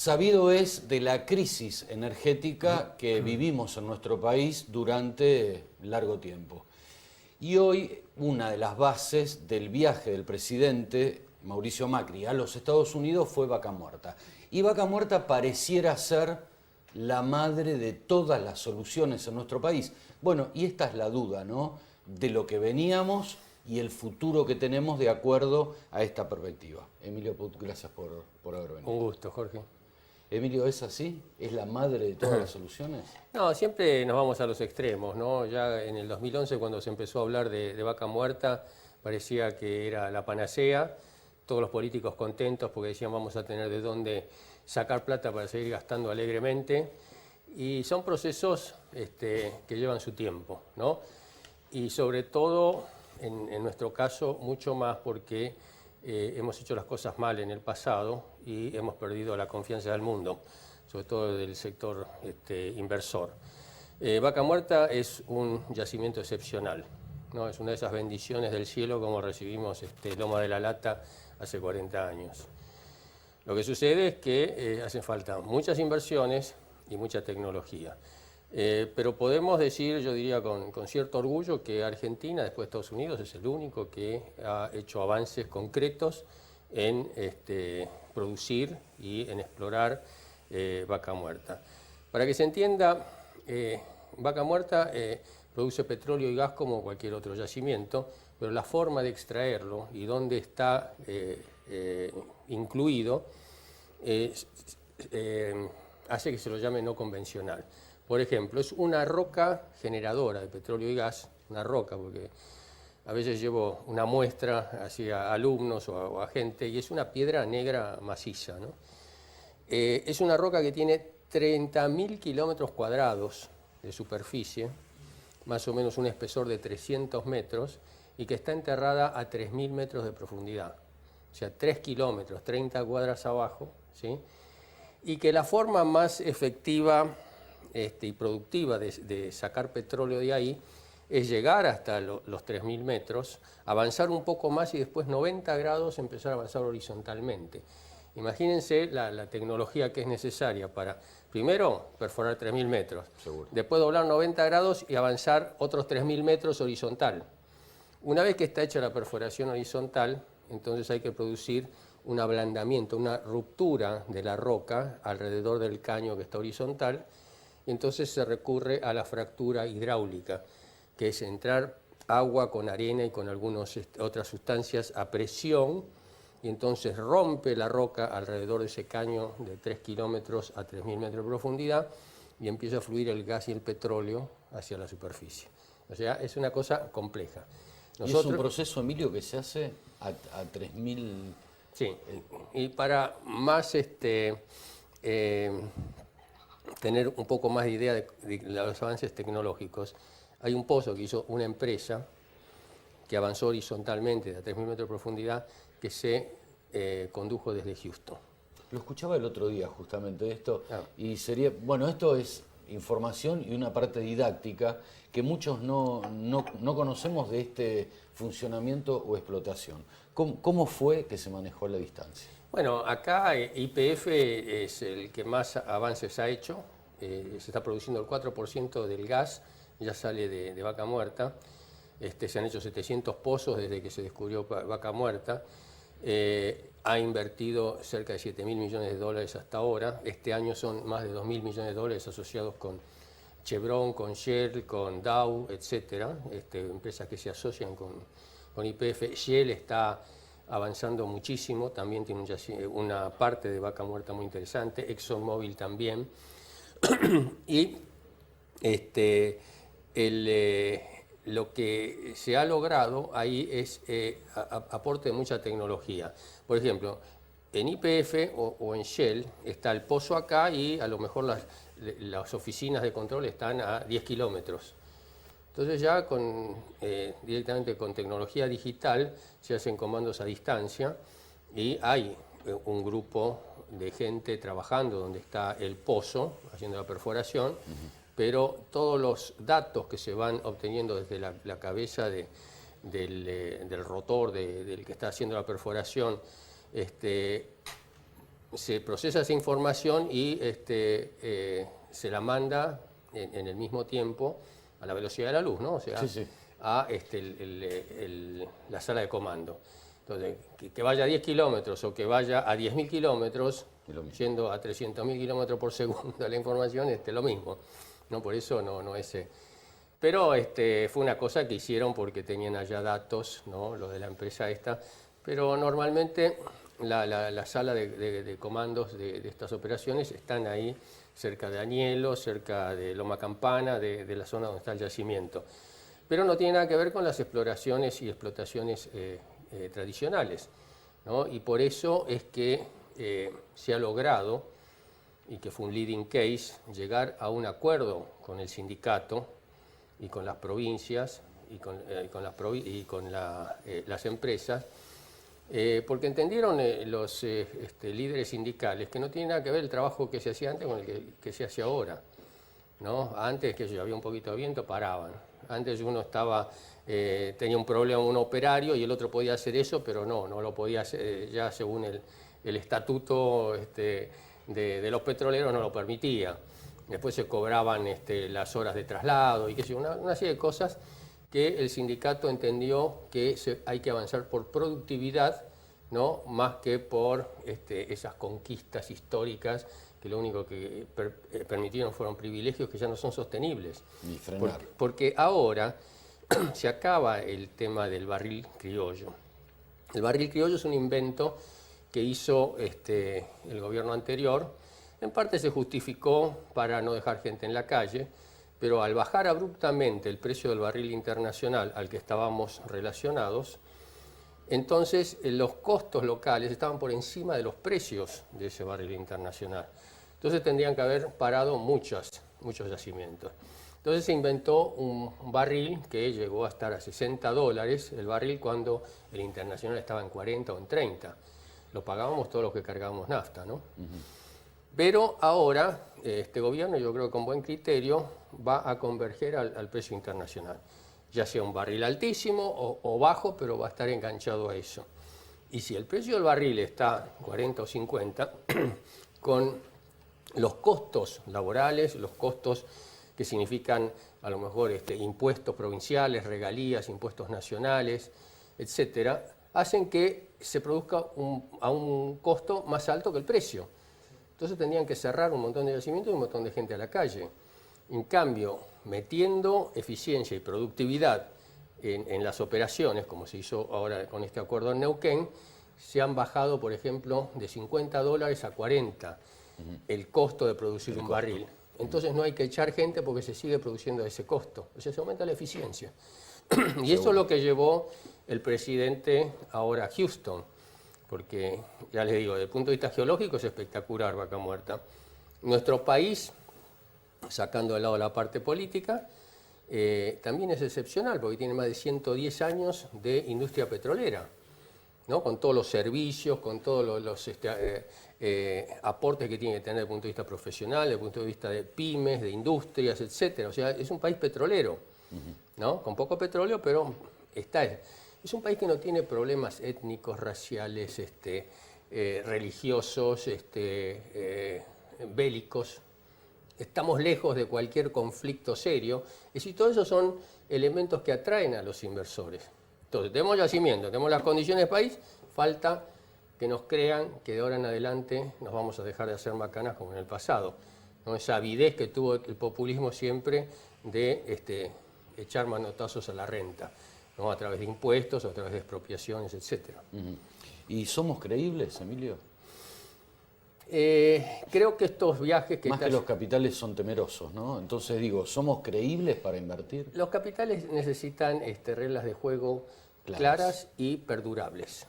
Sabido es de la crisis energética que vivimos en nuestro país durante largo tiempo. Y hoy una de las bases del viaje del presidente Mauricio Macri a los Estados Unidos fue Vaca Muerta. Y Vaca Muerta pareciera ser la madre de todas las soluciones en nuestro país. Bueno, y esta es la duda, ¿no?, de lo que veníamos y el futuro que tenemos de acuerdo a esta perspectiva. Emilio Put, gracias por haber venido. Un gusto, Jorge. Emilio, ¿es así? ¿Es la madre de todas las soluciones? No, siempre nos vamos a los extremos, ¿no? Ya en el 2011, cuando se empezó a hablar de Vaca Muerta, parecía que era la panacea. Todos los políticos contentos porque decían vamos a tener de dónde sacar plata para seguir gastando alegremente. Y son procesos que llevan su tiempo, ¿no? Y sobre todo, en nuestro caso, mucho más porque hemos hecho las cosas mal en el pasado y hemos perdido la confianza del mundo, sobre todo del sector inversor. Vaca Muerta es un yacimiento excepcional, ¿no? Es una de esas bendiciones del cielo como recibimos Loma de la Lata hace 40 años. Lo que sucede es que hacen falta muchas inversiones y mucha tecnología. Pero podemos decir, yo diría con cierto orgullo, que Argentina, después de Estados Unidos, es el único que ha hecho avances concretos en producir y en explorar Vaca Muerta. Para que se entienda, Vaca Muerta produce petróleo y gas como cualquier otro yacimiento, pero la forma de extraerlo y dónde está incluido hace que se lo llame no convencional. Por ejemplo, es una roca generadora de petróleo y gas, una roca, porque a veces llevo una muestra hacia alumnos o a gente, y es una piedra negra maciza, ¿no? Es una roca que tiene 30.000 kilómetros cuadrados de superficie, más o menos un espesor de 300 metros, y que está enterrada a 3.000 metros de profundidad. O sea, 3 kilómetros, 30 cuadras abajo, ¿sí? Y que la forma más efectiva y productiva de sacar petróleo de ahí es llegar hasta los 3.000 metros, avanzar un poco más y después 90 grados empezar a avanzar horizontalmente. Imagínense la tecnología que es necesaria para, primero, perforar 3.000 metros, Seguro. Después doblar 90 grados y avanzar otros 3.000 metros horizontal. Una vez que está hecha la perforación horizontal, entonces hay que producir un ablandamiento, una ruptura de la roca alrededor del caño que está horizontal, y entonces se recurre a la fractura hidráulica, que es entrar agua con arena y con algunas otras sustancias a presión, y entonces rompe la roca alrededor de ese caño de 3 kilómetros a 3.000 metros de profundidad, y empieza a fluir el gas y el petróleo hacia la superficie. O sea, es una cosa compleja. ¿Y es un proceso, Emilio, que se hace a 3.000? Sí, y para más tener un poco más de idea de los avances tecnológicos, hay un pozo que hizo una empresa que avanzó horizontalmente a 3.000 metros de profundidad que se condujo desde Houston. Lo escuchaba el otro día justamente esto, Ah. y sería, bueno, esto es información y una parte didáctica que muchos no conocemos de este funcionamiento o explotación. ¿Cómo fue que se manejó la distancia? Bueno, acá YPF es el que más avances ha hecho. Se está produciendo el 4% del gas, ya sale de Vaca Muerta. Se han hecho 700 pozos desde que se descubrió Vaca Muerta. Ha invertido cerca de 7.000 millones de dólares hasta ahora. Este año son más de 2.000 millones de dólares asociados con Chevron, con Shell, con Dow, etcétera, empresas que se asocian con YPF. Shell está avanzando muchísimo, también tiene una parte de Vaca Muerta muy interesante, ExxonMobil también. Y lo que se ha logrado ahí es aporte de mucha tecnología. Por ejemplo, en YPF o en Shell está el pozo acá y a lo mejor las oficinas de control están a 10 kilómetros. Entonces ya directamente con tecnología digital se hacen comandos a distancia y hay un grupo de gente trabajando donde está el pozo, haciendo la perforación, pero todos los datos que se van obteniendo desde la cabeza del rotor del que está haciendo la perforación, se procesa esa información y se la manda en el mismo tiempo a la velocidad de la luz, ¿no? O sea, Sí. a la sala de comando. Entonces, que vaya a 10 kilómetros o que vaya a 10.000 kilómetros, yendo a 300.000 kilómetros por segundo la información, lo mismo. ¿No? Por eso no es... Pero fue una cosa que hicieron porque tenían allá datos, ¿no? Los de la empresa esta. Pero normalmente la sala de comandos de estas operaciones están ahí cerca de Añelo, cerca de Loma Campana, de la zona donde está el yacimiento. Pero no tiene nada que ver con las exploraciones y explotaciones tradicionales, ¿no? Y por eso es que se ha logrado, y que fue un leading case, llegar a un acuerdo con el sindicato y con las provincias y con las empresas, porque entendieron los líderes sindicales que no tiene nada que ver el trabajo que se hacía antes con el que se hace ahora, ¿no? Antes, que había un poquito de viento, paraban. Antes uno tenía un problema, un operario, y el otro podía hacer eso, pero no lo podía hacer, ya según el estatuto de los petroleros no lo permitía. Después se cobraban las horas de traslado y qué sé yo, una serie de cosas que el sindicato entendió que hay que avanzar por productividad, ¿no? Más que por esas conquistas históricas que lo único que permitieron fueron privilegios que ya no son sostenibles. Ni frenar. Porque ahora se acaba el tema del barril criollo. El barril criollo es un invento que hizo el gobierno anterior. En parte se justificó para no dejar gente en la calle, pero al bajar abruptamente el precio del barril internacional al que estábamos relacionados, entonces los costos locales estaban por encima de los precios de ese barril internacional. Entonces tendrían que haber parado muchos yacimientos. Entonces se inventó un barril que llegó a estar a $60 el barril cuando el internacional estaba en 40 o en 30. Lo pagábamos todos los que cargábamos nafta, ¿no? Pero ahora este gobierno, yo creo que con buen criterio, va a converger al precio internacional. Ya sea un barril altísimo o bajo, pero va a estar enganchado a eso. Y si el precio del barril está 40 o 50, con los costos laborales, los costos que significan a lo mejor impuestos provinciales, regalías, impuestos nacionales, etcétera, hacen que se produzca a un costo más alto que el precio. Entonces tendrían que cerrar un montón de yacimientos y un montón de gente a la calle. En cambio, metiendo eficiencia y productividad en las operaciones, como se hizo ahora con este acuerdo en Neuquén, se han bajado, por ejemplo, de $50 a 40 el costo de producir un barril. Entonces no hay que echar gente porque se sigue produciendo a ese costo. O sea, se aumenta la eficiencia. Y eso es lo que llevó el presidente ahora a Houston. Porque, ya les digo, desde el punto de vista geológico es espectacular Vaca Muerta. Nuestro país, sacando de lado la parte política, también es excepcional porque tiene más de 110 años de industria petrolera, ¿no? Con todos los servicios, con todos los aportes que tiene que tener desde el punto de vista profesional, desde el punto de vista de pymes, de industrias, etc. O sea, es un país petrolero, ¿no? Con poco petróleo, pero está... Es un país que no tiene problemas étnicos, raciales, religiosos, bélicos. Estamos lejos de cualquier conflicto serio. Es decir, todos esos son elementos que atraen a los inversores. Entonces, tenemos yacimiento, tenemos las condiciones del país, falta que nos crean que de ahora en adelante nos vamos a dejar de hacer macanas como en el pasado, ¿no? Esa avidez que tuvo el populismo siempre de echar manotazos a la renta, ¿no? A través de impuestos, a través de expropiaciones, etc. ¿Y somos creíbles, Emilio? Creo que estos viajes... Más que los capitales son temerosos, ¿no? Entonces digo, ¿somos creíbles para invertir? Los capitales necesitan reglas de juego claras y perdurables.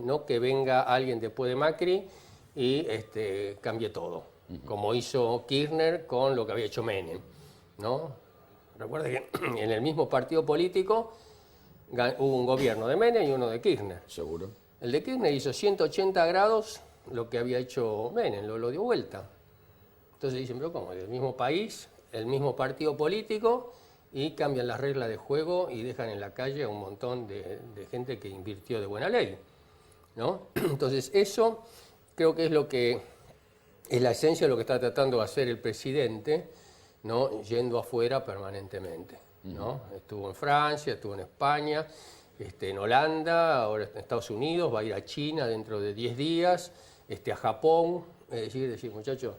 No que venga alguien después de Macri y cambie todo, como hizo Kirchner con lo que había hecho Menem, ¿no? Recuerda que en el mismo partido político hubo un gobierno de Menem y uno de Kirchner. Seguro. El de Kirchner hizo 180 grados lo que había hecho Menem, lo dio vuelta. Entonces dicen, pero ¿cómo? El mismo país, el mismo partido político, y cambian las reglas de juego y dejan en la calle a un montón de gente que invirtió de buena ley, ¿no? Entonces eso creo que es la esencia de lo que está tratando de hacer el presidente, ¿no? Yendo afuera permanentemente, ¿no? Estuvo en Francia, estuvo en España, en Holanda, ahora está en Estados Unidos, va a ir a China dentro de 10 días, a Japón, decir muchachos,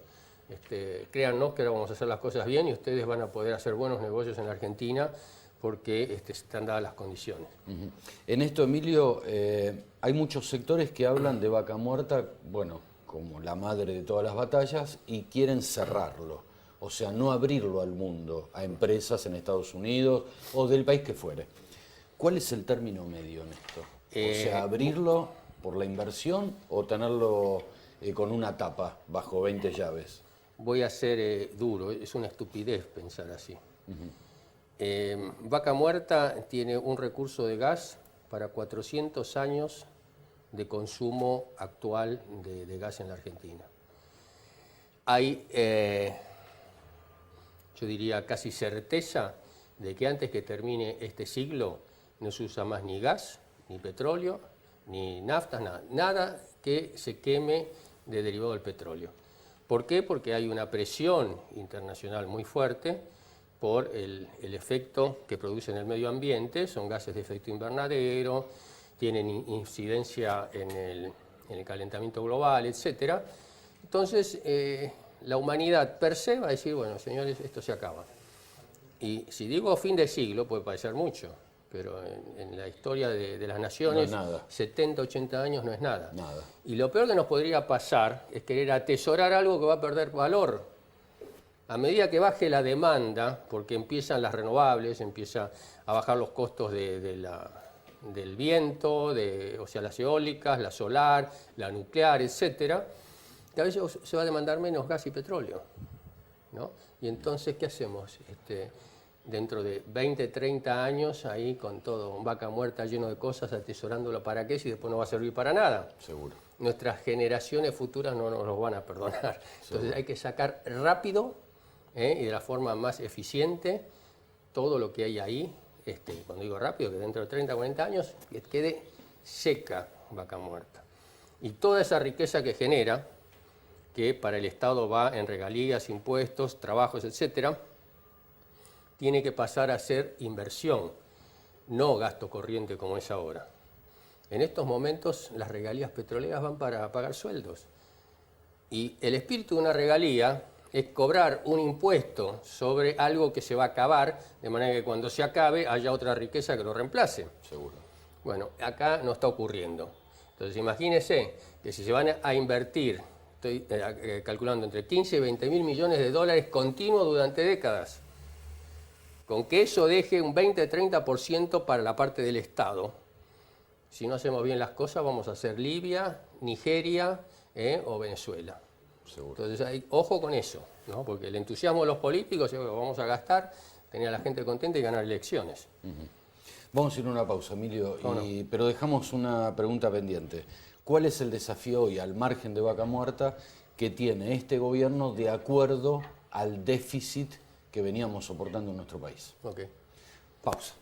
créannos que ahora vamos a hacer las cosas bien y ustedes van a poder hacer buenos negocios en la Argentina porque están dadas las condiciones. En esto, Emilio, hay muchos sectores que hablan de Vaca Muerta, bueno, como la madre de todas las batallas, y quieren cerrarlo, o sea, no abrirlo al mundo, a empresas en Estados Unidos o del país que fuere. ¿Cuál es el término medio en esto? O sea, abrirlo por la inversión o tenerlo con una tapa bajo 20 llaves. Voy a ser duro, es una estupidez pensar así. Vaca Muerta tiene un recurso de gas para 400 años de consumo actual de gas en la Argentina. Hay, yo diría, casi certeza de que antes que termine este siglo no se usa más ni gas, ni petróleo, ni naftas, nada que se queme de derivado del petróleo. ¿Por qué? Porque hay una presión internacional muy fuerte por el efecto que produce en el medio ambiente, son gases de efecto invernadero, tienen incidencia en el calentamiento global, etc. Entonces, la humanidad per se va a decir, bueno, señores, esto se acaba. Y si digo fin de siglo, puede parecer mucho, pero en la historia de las naciones, no 70, 80 años no es nada. Y lo peor que nos podría pasar es querer atesorar algo que va a perder valor. A medida que baje la demanda, porque empiezan las renovables, empieza a bajar los costos del viento, o sea, las eólicas, la solar, la nuclear, etc., cada vez se va a demandar menos gas y petróleo, ¿no? Y entonces, ¿qué hacemos? Dentro de 20, 30 años, ahí con todo, Vaca Muerta lleno de cosas, atesorándolo para qué, si después no va a servir para nada. Seguro. Nuestras generaciones futuras no nos los van a perdonar. Entonces hay que sacar rápido y de la forma más eficiente todo lo que hay ahí. Cuando digo rápido, que dentro de 30, 40 años que quede seca Vaca Muerta. Y toda esa riqueza que genera, que para el Estado va en regalías, impuestos, trabajos, etcétera, tiene que pasar a ser inversión, no gasto corriente como es ahora. En estos momentos las regalías petroleras van para pagar sueldos. Y el espíritu de una regalía es cobrar un impuesto sobre algo que se va a acabar, de manera que cuando se acabe haya otra riqueza que lo reemplace. Seguro. Bueno, acá no está ocurriendo. Entonces imagínense que si se van a invertir, estoy calculando, entre 15 y 20 mil millones de dólares continuos durante décadas, con que eso deje un 20-30% para la parte del Estado. Si no hacemos bien las cosas, vamos a ser Libia, Nigeria o Venezuela. Seguro. Entonces, ojo con eso, ¿no? Porque el entusiasmo de los políticos es que vamos a gastar, tener a la gente contenta y ganar elecciones. Vamos a ir a una pausa, Emilio, pero dejamos una pregunta pendiente. ¿Cuál es el desafío hoy, al margen de Vaca Muerta, que tiene este gobierno de acuerdo al déficit que veníamos soportando en nuestro país? Okay. Pausa.